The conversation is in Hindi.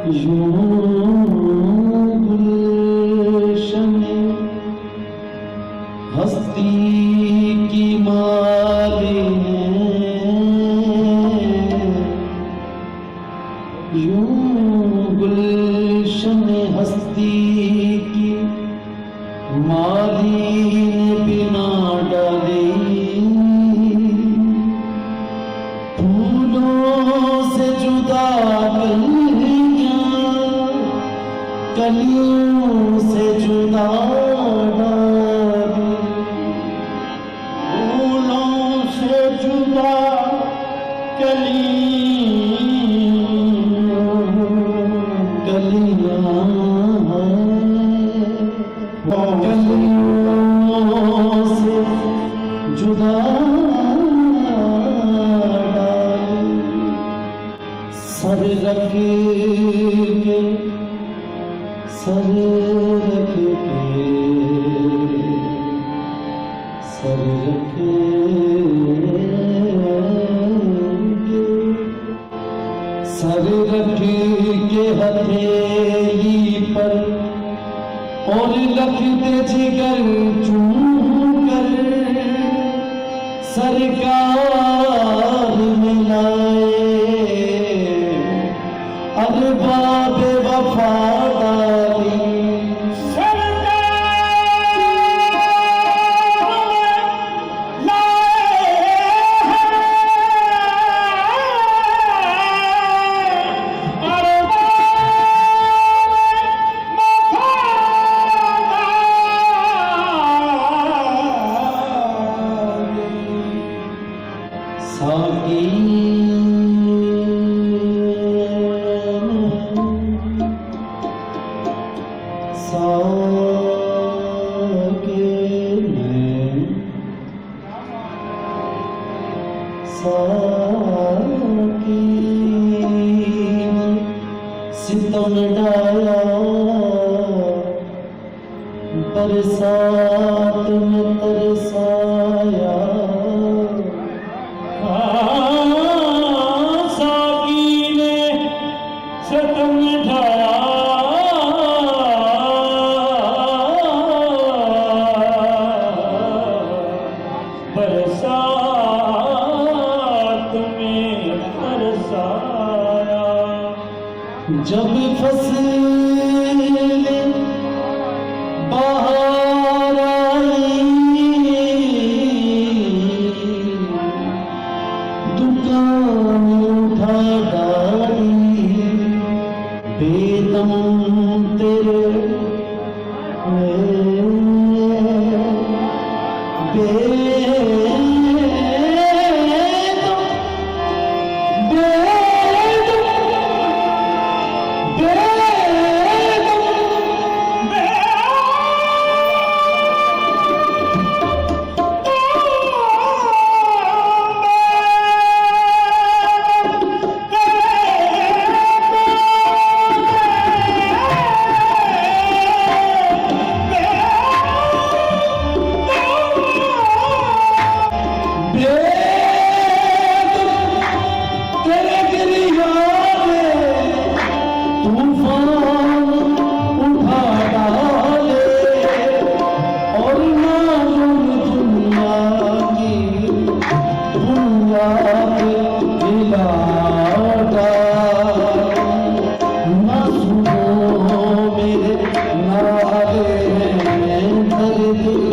यूं गुलशन हस्ती की मालिनी, यूं गुलशन हस्ती की मालिनी बिना डाली, फूलों से जुदा कलियों से जुदा डाली, फूलों से जुदा कलियां कलियों से जुदा डाली, सर रख के सर रख के सर रख के सर रख के हथेली पर और लख दे जिगर चूम कर सरकार मिलाए, अरबाब वफा साकी साके में साकी सितम डाया, बरसात में तरसाया, साकी ने सितम ढाया, बरसात में तरसाया, जब फसलें बाहर आई, दुकान उठा डाली, बेदम तेरे मेरे नारे हैं